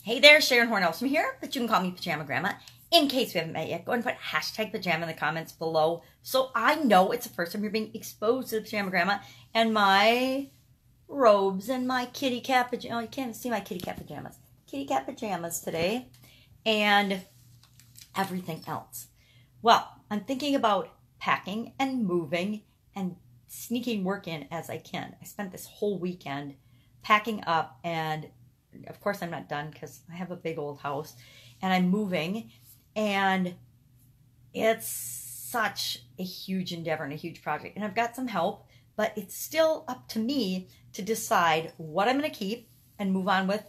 Hey there, Sharon Horne-Ellstrom here, but you can call me Pajama Grandma. In case we haven't met yet, go and put hashtag pajama in the comments below so I know it's the first time you're being exposed to the Pajama Grandma and my robes and my kitty cat pajamas. Oh, you can't see my kitty cat pajamas. Kitty cat pajamas today and everything else. Well, I'm thinking about packing and moving and sneaking work in as I can. I spent this whole weekend packing up, and of course I'm not done because I have a big old house and I'm moving, and it's such a huge endeavor and a huge project, and I've got some help, but it's still up to me to decide what I'm going to keep and move on with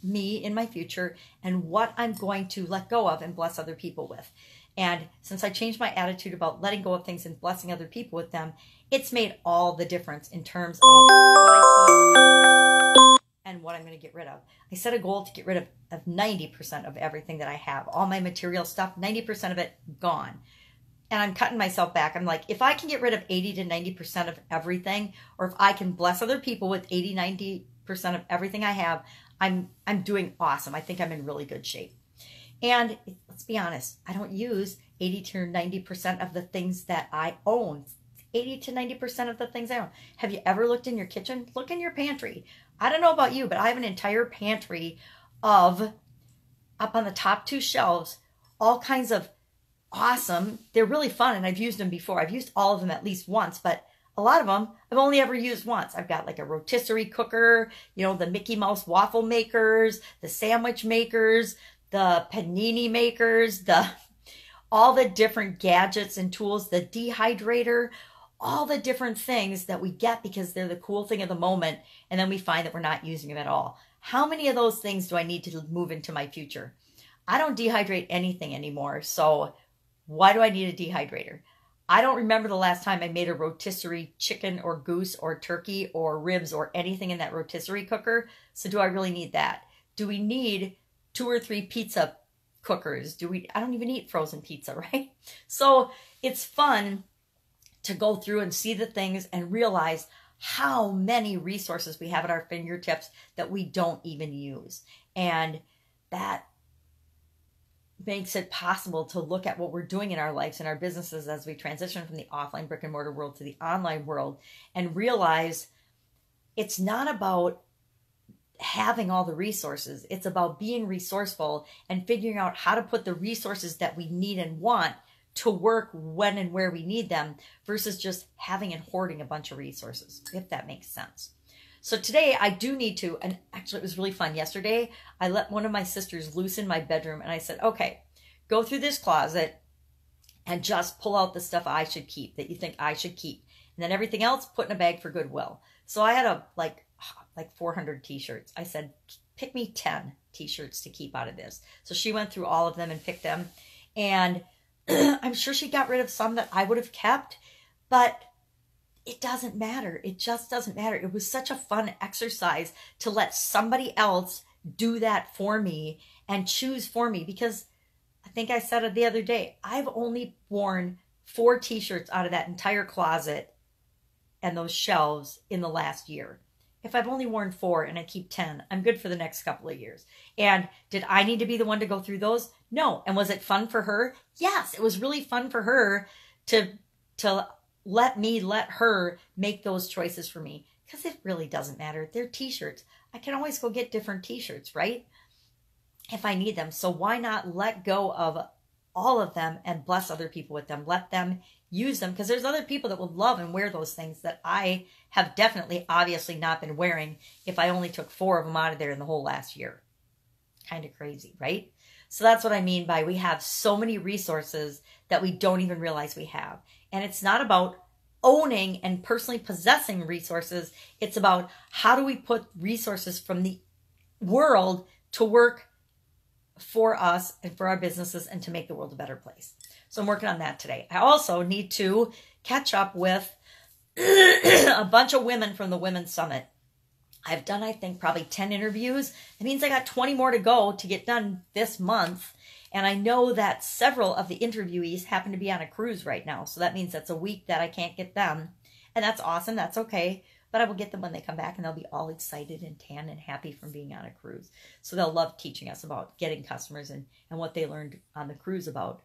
me in my future and what I'm going to let go of and bless other people with. And since I changed my attitude about letting go of things and blessing other people with them, it's made all the difference in terms of what I keep and what I'm going to get rid of. I set a goal to get rid of 90% of everything that I have. All my material stuff, 90% of it gone. And I'm cutting myself back. I'm like, if I can get rid of 80 to 90% of everything, or if I can bless other people with 80, 90% of everything I have, I'm doing awesome. I think I'm in really good shape. And let's be honest, I don't use 80 to 90% of the things that I own. 80 to 90% of the things I own. Have you ever looked in your kitchen? Look in your pantry. I don't know about you, but I have an entire pantry of, up on the top 2 shelves, all kinds of awesome, they're really fun, and I've used them before. I've used all of them at least once, but a lot of them I've only ever used once. I've got like a rotisserie cooker, you know, the Mickey Mouse waffle makers, the sandwich makers, the panini makers, all the different gadgets and tools, the dehydrator, all the different things that we get because they're the cool thing of the moment, and then we find that we're not using them at all. How many of those things do I need to move into my future? I don't dehydrate anything anymore, so why do I need a dehydrator? I don't remember the last time I made a rotisserie chicken or goose or turkey or ribs or anything in that rotisserie cooker, so do I really need that? Do we need 2 or 3 pizza cookers? I don't even eat frozen pizza, right? So it's fun to go through and see the things and realize how many resources we have at our fingertips that we don't even use. And that makes it possible to look at what we're doing in our lives and our businesses as we transition from the offline brick and mortar world to the online world and realize it's not about having all the resources. It's about being resourceful and figuring out how to put the resources that we need and want to work when and where we need them versus just having and hoarding a bunch of resources, if that makes sense. So today I do need to, and actually it was really fun. Yesterday, I let one of my sisters loose in my bedroom and I said, okay, go through this closet and just pull out the stuff I should keep, that you think I should keep. And then everything else, put in a bag for Goodwill. So I had like 400 t-shirts. I said, pick me 10 t-shirts to keep out of this. So she went through all of them and picked them. And I'm sure she got rid of some that I would have kept, but it doesn't matter. It just doesn't matter. It was such a fun exercise to let somebody else do that for me and choose for me, because I think I said it the other day, I've only worn 4 t-shirts out of that entire closet and those shelves in the last year. If I've only worn 4 and I keep 10, I'm good for the next couple of years. And did I need to be the one to go through those? No. And was it fun for her? Yes, it was really fun for her to let her make those choices for me, because it really doesn't matter. They're t-shirts. I can always go get different t-shirts, right? If I need them. So why not let go of all of them and bless other people with them? Let them use them, because there's other people that would love and wear those things that I have definitely, obviously not been wearing if I only took 4 of them out of there in the whole last year. Kind of crazy, right? So that's what I mean by we have so many resources that we don't even realize we have. And it's not about owning and personally possessing resources. It's about how do we put resources from the world to work for us and for our businesses and to make the world a better place. So I'm working on that today. I also need to catch up with a bunch of women from the Women's Summit. I've done, I think, probably 10 interviews. That means I got 20 more to go to get done this month. And I know that several of the interviewees happen to be on a cruise right now. So that means that's a week that I can't get them. And that's awesome. That's okay. but I will get them when they come back, and they'll be all excited and tan and happy from being on a cruise. So they'll love teaching us about getting customers and what they learned on the cruise about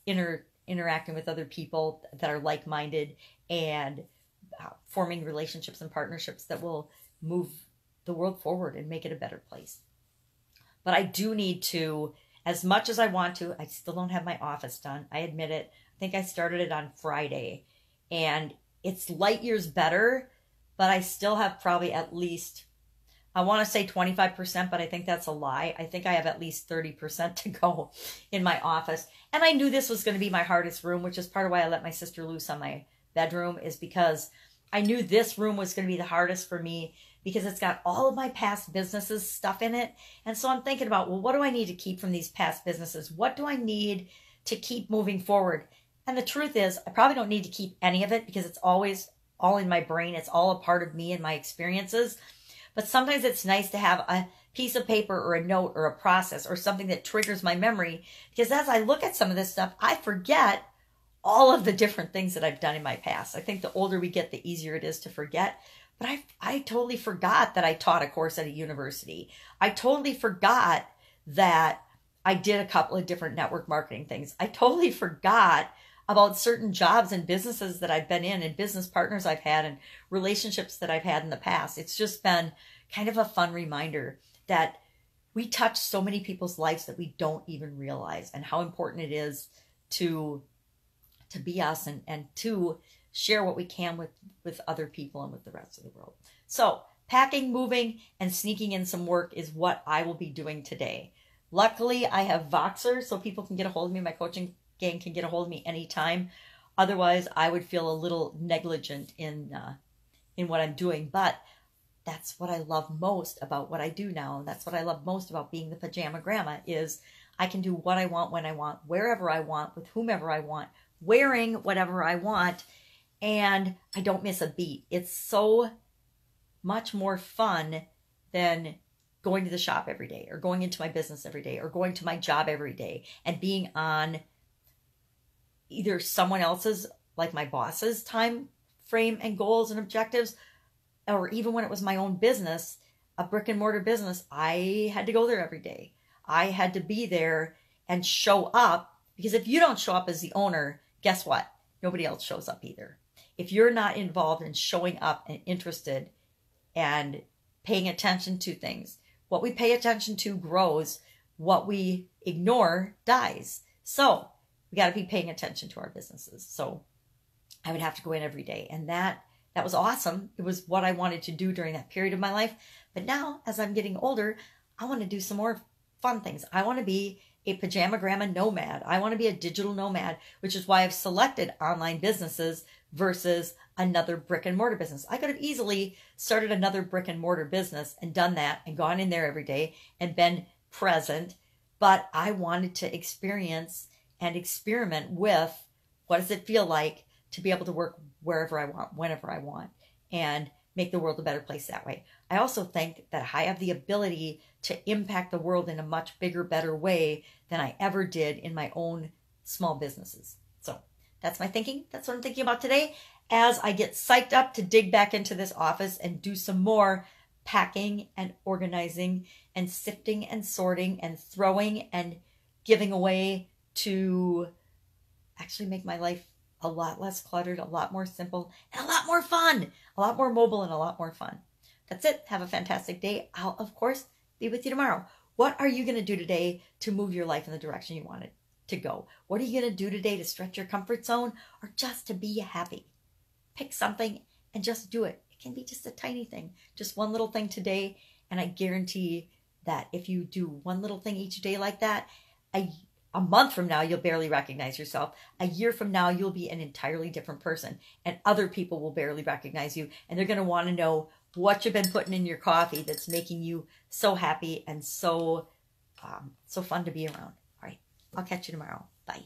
interacting with other people that are like-minded and forming relationships and partnerships that will move the world forward and make it a better place. But I do need to, as much as I want to, I still don't have my office done. I admit it. I think I started it on Friday, and it's light years better, but I still have probably at least, I want to say 25%, but I think that's a lie. I think I have at least 30% to go in my office. And I knew this was going to be my hardest room, which is part of why I let my sister loose on my bedroom, is because I knew this room was going to be the hardest for me because it's got all of my past businesses stuff in it. And so I'm thinking about, well, what do I need to keep from these past businesses? What do I need to keep moving forward? And the truth is, I probably don't need to keep any of it because it's always all in my brain. It's all a part of me and my experiences. But sometimes it's nice to have a piece of paper or a note or a process or something that triggers my memory, because as I look at some of this stuff, I forget all of the different things that I've done in my past. I think the older we get, the easier it is to forget. But I totally forgot that I taught a course at a university. I totally forgot that I did a couple of different network marketing things. I totally forgot about certain jobs and businesses that I've been in and business partners I've had and relationships that I've had in the past. It's just been kind of a fun reminder that we touch so many people's lives that we don't even realize, and how important it is to be us and to share what we can with other people and with the rest of the world. So packing, moving, and sneaking in some work is what I will be doing today. Luckily, I have Voxer, so people can get a hold of me. My coaching gang can get a hold of me anytime. Otherwise, I would feel a little negligent in what I'm doing. But that's what I love most about what I do now. And that's what I love most about being the Pajama Grandma, is I can do what I want, when I want, wherever I want, with whomever I want, wearing whatever I want, and I don't miss a beat. It's so much more fun than going to the shop every day, or going into my business every day, or going to my job every day and being on either someone else's, like my boss's, time frame and goals and objectives, or even when it was my own business, a brick and mortar business, I had to go there every day. I had to be there and show up, because if you don't show up as the owner, guess what? Nobody else shows up either. If you're not involved in showing up and interested and paying attention to things, what we pay attention to grows. What we ignore dies. So we got to be paying attention to our businesses. So I would have to go in every day. And that was awesome. It was what I wanted to do during that period of my life. But now, as I'm getting older, I want to do some more fun things. I want to be a Pajama Grandma nomad. I want to be a digital nomad, which is why I've selected online businesses versus another brick and mortar business. I could have easily started another brick and mortar business and done that and gone in there every day and been present. But I wanted to experience and experiment with, what does it feel like to be able to work wherever I want, whenever I want, and make the world a better place that way. I also think that I have the ability to impact the world in a much bigger, better way than I ever did in my own small businesses. So that's my thinking. That's what I'm thinking about today as I get psyched up to dig back into this office and do some more packing and organizing and sifting and sorting and throwing and giving away to actually make my life a lot less cluttered, a lot more simple, and a lot more fun, a lot more mobile, and a lot more fun. That's it. Have a fantastic day. I'll, of course, be with you tomorrow. What are you going to do today to move your life in the direction you want it to go? What are you going to do today to stretch your comfort zone, or just to be happy? Pick something and just do it. It can be just a tiny thing, just one little thing today. And I guarantee that if you do one little thing each day like that, a month from now, you'll barely recognize yourself. A year from now, you'll be an entirely different person, and other people will barely recognize you. And they're going to want to know what you've been putting in your coffee that's making you so happy and so fun to be around. All right. I'll catch you tomorrow. Bye.